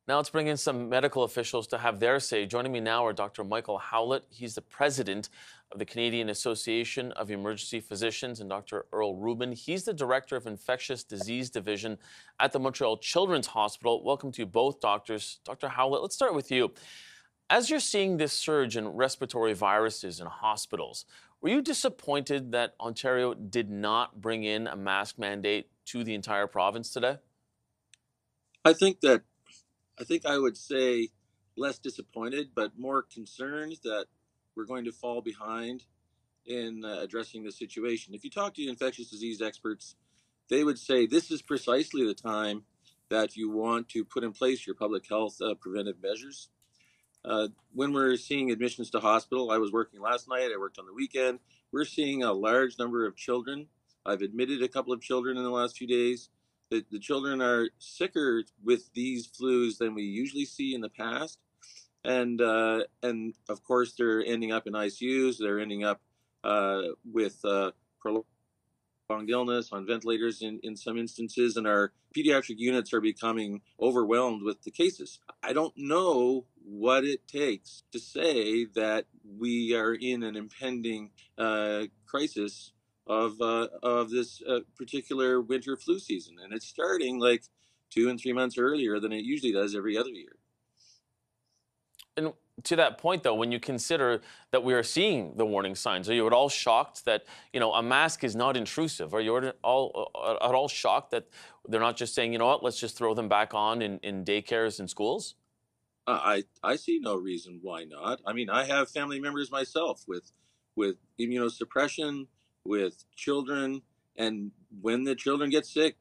Now let's bring in some medical officials to have their say. Joining me now are Dr. Michael Howlett. He's the president of the Canadian Association of Emergency Physicians, and Dr. Earl Rubin. He's the director of Infectious Disease Division at the Montreal Children's Hospital. Welcome to you both, doctors. Dr. Howlett, let's start with you. As you're seeing this surge in respiratory viruses in hospitals, were you disappointed that Ontario did not bring in a mask mandate to the entire province today? I think that I think I would say less disappointed, but more concerned that we're going to fall behind in addressing the situation. If you talk to infectious disease experts, they would say this is precisely the time that you want to put in place your public health preventive measures. When we're seeing admissions to hospital, I was working last night, I worked on the weekend. We're seeing a large number of children. I've admitted a couple of children in the last few days. The children are sicker with these flus than we usually see in the past. And of course, they're ending up in ICUs, they're ending up with prolonged illness on ventilators in some instances, and our pediatric units are becoming overwhelmed with the cases. I don't know what it takes to say that we are in an impending crisis of this particular winter flu season, and it's starting like 2 and 3 months earlier than it usually does every other year. And to that point, though, when you consider that we are seeing the warning signs, are you at all shocked that, a mask is not intrusive? Are you at all shocked that they're not just saying, let's just throw them back on in daycares and schools? I see no reason why not. I mean, I have family members myself with immunosuppression, with children, and when the children get sick,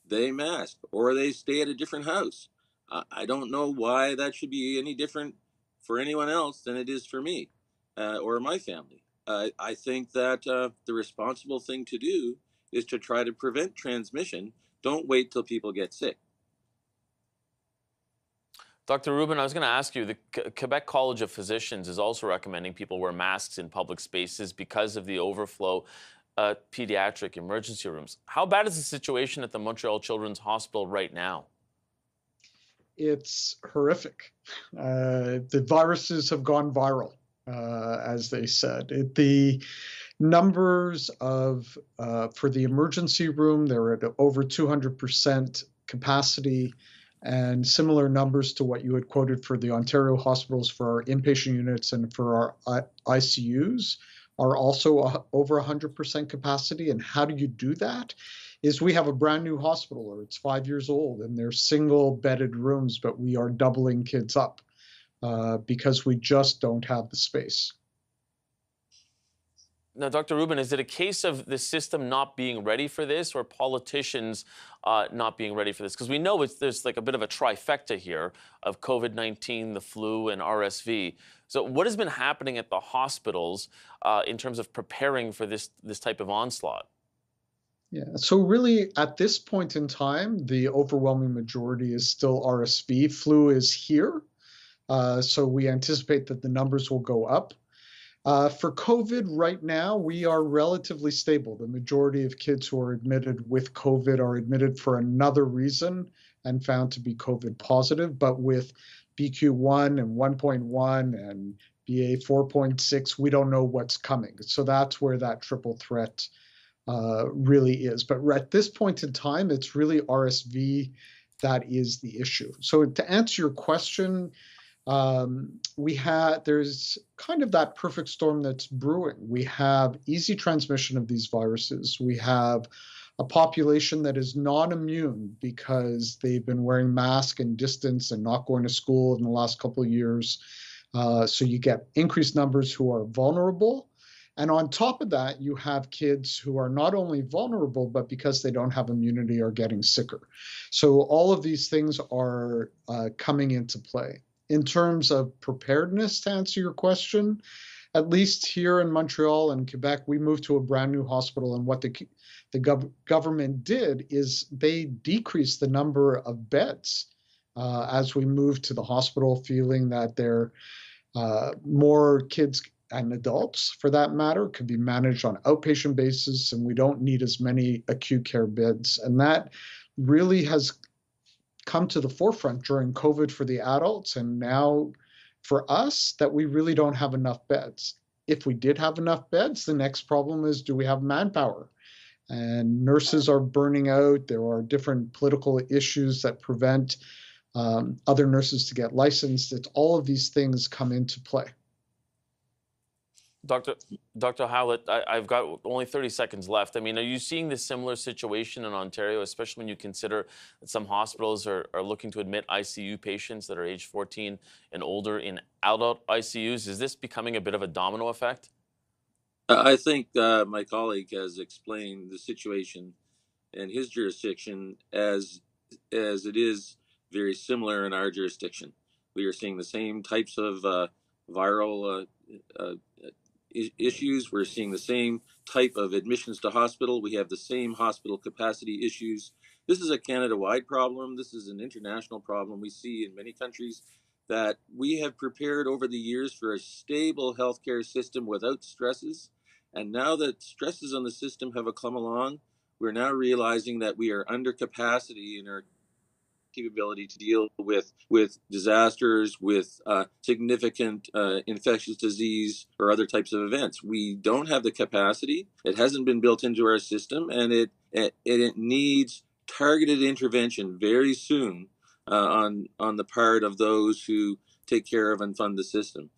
they mask or they stay at a different house. I don't know why that should be any different for anyone else than it is for me or my family. I think that the responsible thing to do is to try to prevent transmission. Don't wait till people get sick. Dr. Rubin, I was going to ask you, the Quebec College of Physicians is also recommending people wear masks in public spaces because of the overflow pediatric emergency rooms. How bad is the situation at the Montreal Children's Hospital right now? It's horrific. The viruses have gone viral, as they said. The numbers of for the emergency room, they're at over 200% capacity, and similar numbers to what you had quoted for the Ontario hospitals for our inpatient units and for our ICUs are also over 100% capacity. And how do you do that? Is we have a brand new hospital, or it's 5 years old, and they're single bedded rooms, but we are doubling kids up because we just don't have the space. Now, Dr. Rubin, is it a case of the system not being ready for this, or politicians not being ready for this? Because we know there's like a bit of a trifecta here of COVID-19, the flu, and RSV. So what has been happening at the hospitals in terms of preparing for this type of onslaught? Yeah, so really at this point in time, the overwhelming majority is still RSV. Flu is here, so we anticipate that the numbers will go up. For COVID right now, we are relatively stable. The majority of kids who are admitted with COVID are admitted for another reason and found to be COVID positive. But with BQ1 and 1.1 and BA 4.6, we don't know what's coming. So that's where that triple threat really is. But at this point in time, it's really RSV that is the issue. So to answer your question, there's kind of that perfect storm that's brewing. We have easy transmission of these viruses. We have a population that is non-immune because they've been wearing masks and distance and not going to school in the last couple of years. So you get increased numbers who are vulnerable. And on top of that, you have kids who are not only vulnerable, but because they don't have immunity are getting sicker. So all of these things are coming into play. In terms of preparedness, to answer your question, at least here in Montreal and Quebec, we moved to a brand new hospital. And what the government did is they decreased the number of beds as we moved to the hospital, feeling that there more kids and adults, for that matter, could be managed on outpatient basis, and we don't need as many acute care beds. And that really has come to the forefront during COVID for the adults, and now for us, that we really don't have enough beds. If we did have enough beds, the next problem is, do we have manpower? And nurses are burning out. There are different political issues that prevent other nurses to get licensed. It's all of these things come into play. Dr. Howlett, I've got only 30 seconds left. I mean, are you seeing this similar situation in Ontario, especially when you consider that some hospitals are looking to admit ICU patients that are age 14 and older in adult ICUs? Is this becoming a bit of a domino effect? I think my colleague has explained the situation in his jurisdiction as it is very similar in our jurisdiction. We are seeing the same types of viral issues. We're seeing the same type of admissions to hospital. We have the same hospital capacity issues. This is a Canada-wide problem. This is an international problem. We see in many countries that we have prepared over the years for a stable healthcare system without stresses. And now that stresses on the system have come along, we're now realizing that we are under capacity in our capability to deal with disasters, with significant infectious disease or other types of events. We don't have the capacity. It hasn't been built into our system, and it needs targeted intervention very soon on the part of those who take care of and fund the system.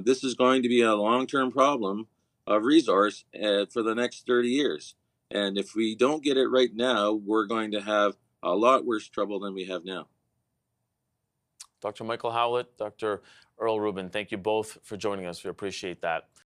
This is going to be a long-term problem of resource for the next 30 years. And if we don't get it right now, we're going to have a lot worse trouble than we have now. Dr. Michael Howlett, Dr. Earl Rubin, thank you both for joining us. We appreciate that.